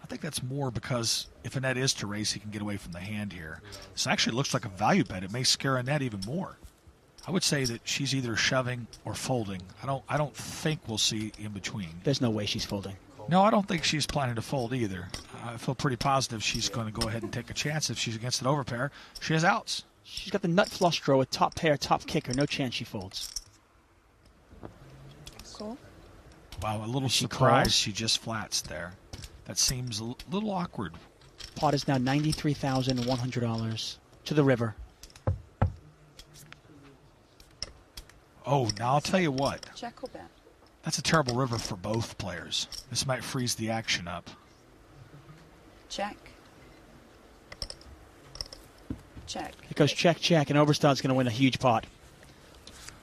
think that's more because if a net is to raise, he can get away from the hand here. This actually looks like a value bet. It may scare a net even more. I would say that she's either shoving or folding. I don't think we'll see in between. There's no way she's folding. No, I don't think she's planning to fold either. I feel pretty positive she's going to go ahead and take a chance. If she's against an overpair, she has outs. She's got the nut flush draw with top pair, top kicker. No chance she folds. Cool. Wow, a little surprise she just flats there. That seems a little awkward. Pot is now $93,100 to the river. Oh, now I'll tell you what. Check or bet? That's a terrible river for both players. This might freeze the action up. Check. Check. It goes check, check, and Oberstad's going to win a huge pot.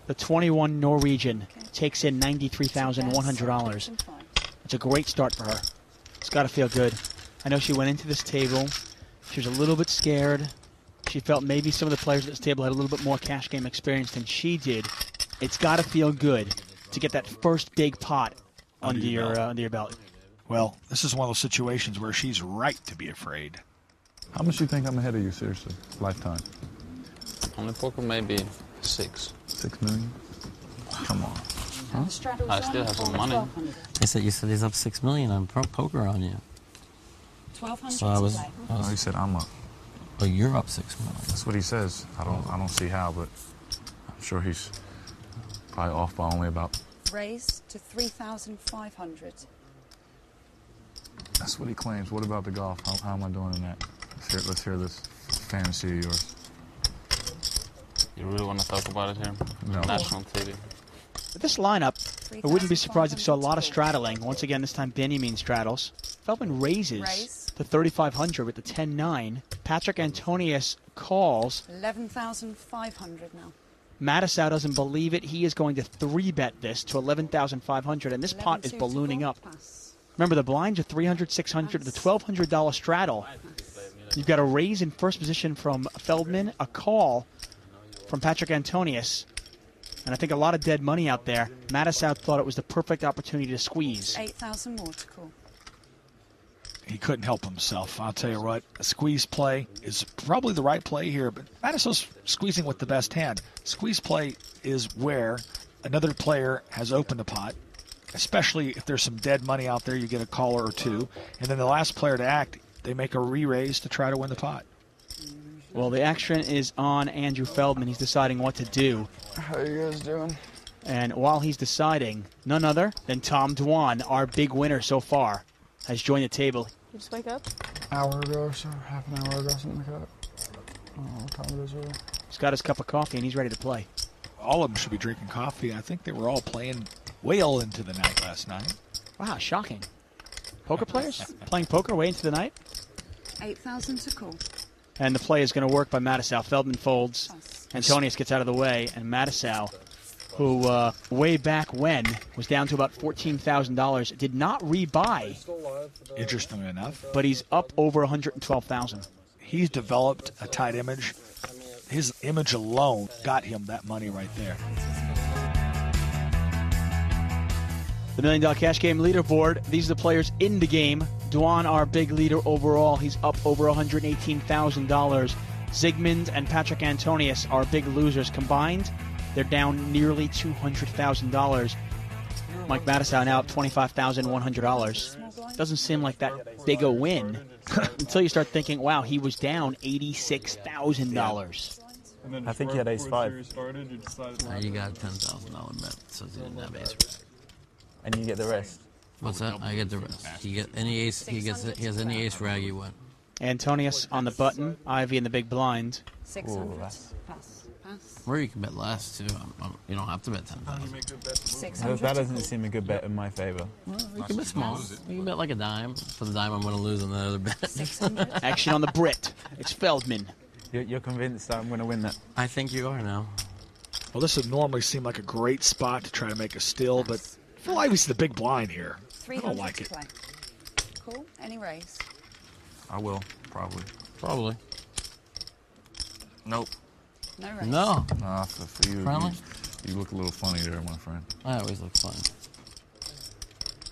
The 21 Norwegian takes in $93,100. It's a great start for her. It's got to feel good. I know she went into this table. She was a little bit scared. She felt maybe some of the players at this table had a little bit more cash game experience than she did. It's got to feel good to get that first big pot under your belt. Well, this is one of those situations where she's right to be afraid. How much do you think I'm ahead of you, seriously, lifetime? On the poker, maybe 6. 6 million? Come on. Huh? I still have some money. You said he's up 6 million on poker on you. 1,200. So I was. No, he said I'm up. Oh, you're up 6 million. That's what he says. I don't see how, but I'm sure he's probably off by only about. Raise to 3,500. That's what he claims. What about the golf? How am I doing in that? Let's hear this fantasy of yours. You really want to talk about it here? No. National TV. With this lineup, I wouldn't be surprised if you saw a lot of straddling. Once again, this time Benjamin straddles. Feldman raises to 3,500 with the 10-9. Patrick Antonius calls. 11,500 now. Mattisau doesn't believe it. He is going to 3-bet this to 11,500, and this pot is ballooning up. Remember, the blinds are 300, 600, the $1,200 straddle. You've got a raise in first position from Feldman, a call from Patrick Antonius, and I think a lot of dead money out there. Mattisau thought it was the perfect opportunity to squeeze. 8,000 more to call. He couldn't help himself. I'll tell you what, a squeeze play is probably the right play here, but Mattisau's squeezing with the best hand. Squeeze play is where another player has opened a pot, especially if there's some dead money out there, you get a caller or two, and then the last player to act, they make a re-raise to try to win the pot. Well, the action is on Andrew Feldman. He's deciding what to do. How are you guys doing? And while he's deciding, none other than Tom Dwan, our big winner so far, has joined the table. You just wake up? Hour ago or so, half an hour ago, something like that. I don't know what time it is really. He's got his cup of coffee and he's ready to play. All of them should be drinking coffee. I think they were all playing well into the night last night. Wow, shocking. Poker players playing poker way into the night? 8,000 to call. And the play is going to work by Mattisau. Feldman folds. Antonius gets out of the way. And Mattisau, who way back when was down to about $14,000, did not rebuy. Interestingly enough. But he's up over $112,000. He's developed a tight image. His image alone got him that money right there. The $1 Million Cash Game leaderboard. These are the players in the game. Dwan, our big leader overall. He's up over $118,000. Zygmunt and Patrick Antonius, our big losers combined. They're down nearly $200,000. Mike Mattisau now up $25,100. Doesn't seem like that big a win until you start thinking, wow, he was down $86,000. I think he had ace-5. You got a $10,000 bet, so he didn't have ace. And you get the rest. What's that? I get the rest. He get any ace. He has any ace rag you win. Antonius on the button. Ivy in the big blind. 600. Pass. Or you can bet less too. You don't have to bet 10,000. That doesn't seem a good bet in my favor. Well, you can bet small. You can bet like a dime. For the dime, I'm going to lose on the other bet. Action on the Brit. It's Feldman. You're convinced that I'm going to win that? I think you are now. Well, this would normally seem like a great spot to try to make a still, but Phil Ivy's the big blind here. I don't like it. Cool. Any raise? I will, probably. Probably. Nope. No raise. No. Nah, for you, you look a little funny there, my friend. I always look funny.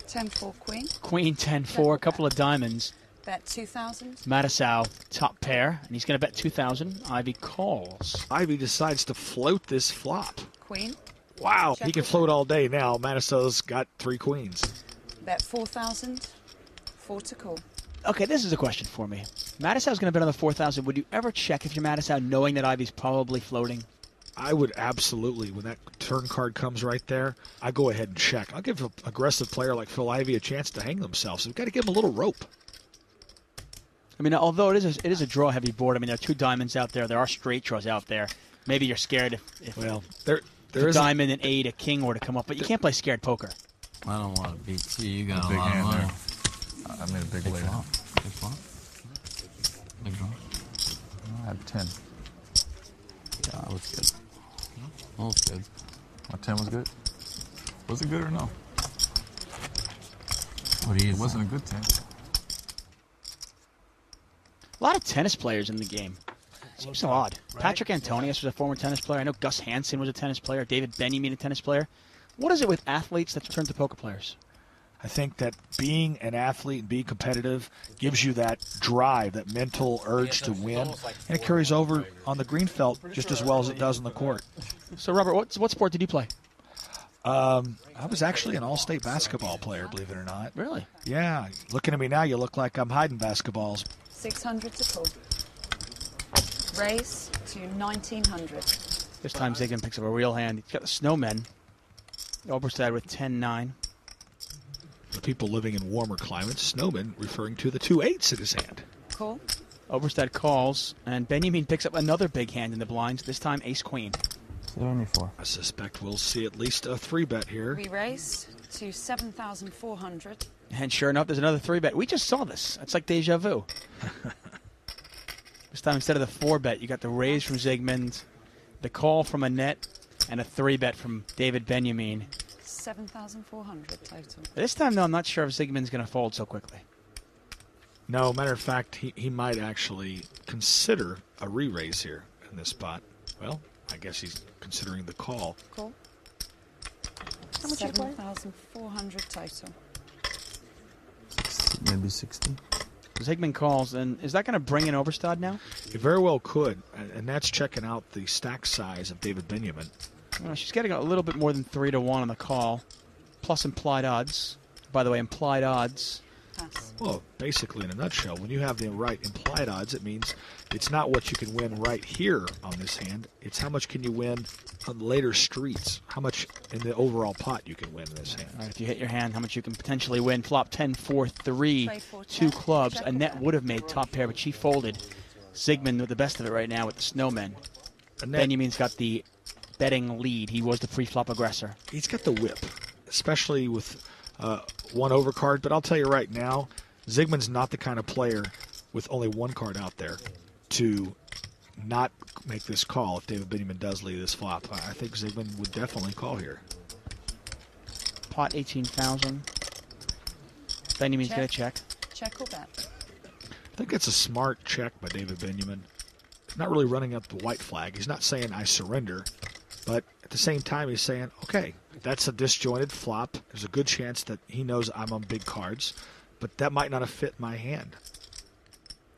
10-4 queen. Queen 10-4, a couple of diamonds. Bet 2,000. Mattisau, top pair, and he's going to bet 2,000. Ivy calls. Ivy decides to float this flop. Queen. Wow, Check he can with float him. all day now. Mattisau's got 3 queens. Bet 4,000. 4 to call. Okay, this is a question for me. Mattisau's going to bet on the 4,000. Would you ever check if you're Mattisau knowing that Ivy's probably floating? I would absolutely, when that turn card comes right there, I go ahead and check. I'll give an aggressive player like Phil Ivey a chance to hang themselves. We've got to give him a little rope. I mean, although it is a draw-heavy board, I mean, there are 2 diamonds out there. There are straight draws out there. Maybe you're scared if Well, there a is diamond, an 8, a king were to come up, but you can't play scared poker. I don't want to beat you. You got a Big lot of hand money. there. I made a big Big lay. flop. Big flop. Big draw. I had 10. Yeah, that looks good. That looks good. My 10 was good. Was it good or no? What do you It wasn't a good 10. A lot of tennis players in the game. Seems so odd. Patrick Antonius was a former tennis player. I know Gus Hansen was a tennis player. David Benjamin, a tennis player. What is it with athletes that turn to poker players? I think that being an athlete and being competitive gives you that drive, that mental urge to win, and it carries over on the green felt just as well as it does on the court. So, Robert, what sport did you play? I was actually an all-state basketball player, believe it or not. Really? Yeah, looking at me now, you look like I'm hiding basketballs. 600 to call. Raise to 1,900. This time Zigman picks up a real hand. He's got the snowmen. Oberstad with 10-9. For people living in warmer climates, snowman referring to the 2 8s in his hand. Call. Oberstad calls, and Benjamin picks up another big hand in the blinds, this time ace-queen. They're only 4. I suspect we'll see at least a 3-bet here. We raise to 7,400. And sure enough, there's another 3-bet. We just saw this. It's like deja vu. This time, instead of the 4-bet, you got the raise from Zygmunt, the call from Annette, and a 3-bet from David Benjamin. 7,400 total. This time, though, I'm not sure if Zygmunt's going to fold so quickly. No, matter of fact, he might actually consider a re-raise here in this spot. Well, I guess he's considering the call. Call. How much you play? 7,400 total. Maybe 60. Zygmunt calls, and is that going to bring in Oberstad now? It very well could, and that's checking out the stack size of David Benjamin. Well, she's getting a little bit more than 3 to 1 on the call, plus implied odds. By the way, implied odds. Pass. Well, basically, in a nutshell, when you have the right implied odds, it means it's not what you can win right here on this hand. It's how much can you win on later streets, how much in the overall pot you can win in this hand. All right, if you hit your hand, how much you can potentially win. Flop 10-4-3, Trade for 2 check. clubs. Check Annette with would have made top pair, but she folded. Zygmunt with the best of it right now with the snowmen. Annette, Benjamin's got the betting lead. He was the pre-flop aggressor. he's got the whip, especially with one overcard. But I'll tell you right now, Zygmunt's not the kind of player with only one card out there to not make this call if David Benjamin does lead this flop. I think Zygmunt would definitely call here. Pot 18,000. Benjamin's Check. going to check. Check or bet? I think that's a smart check by David Benjamin. He's not really running up the white flag. He's not saying I surrender, but at the same time he's saying, okay, that's a disjointed flop. There's a good chance that he knows I'm on big cards, but that might not have fit my hand.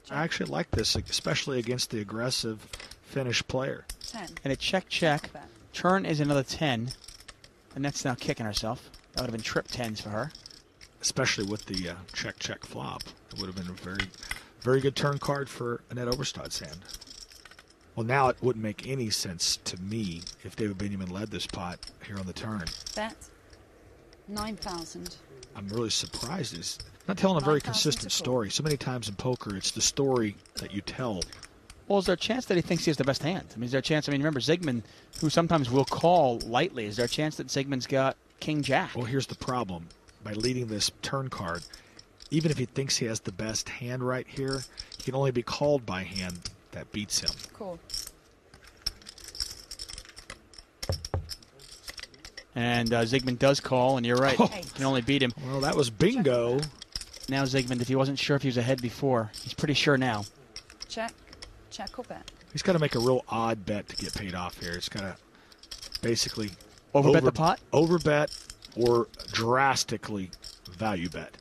I actually like this, especially against the aggressive Finnish player. 10. And a check. Bet. Turn is another 10. And that's now kicking herself. That would have been trip 10s for her. Especially with the check flop. It would have been a very, very good turn card for Annette Oberstad's hand. Well, now it wouldn't make any sense to me if David Benjamin led this pot here on the turn. Bet. 9,000. I'm really surprised. He's not telling a very 9,000 consistent to call. story. So many times in poker, it's the story that you tell. Well, is there a chance that he thinks he has the best hand? I mean, is there a chance? I mean, remember, Zygmunt, who sometimes will call lightly, is there a chance that Zygmunt's got King-Jack? Well, here's the problem. By leading this turn card, even if he thinks he has the best hand right here, he can only be called by a hand that beats him. Call. And Zygmunt does call, and you're right. Oh. Can only beat him. Well, that was bingo. Now Zygmunt, if he wasn't sure if he was ahead before, he's pretty sure now. Check. Check or bet? He's got to make a real odd bet to get paid off here. It's got to basically Overbet the pot? overbet or drastically value bet.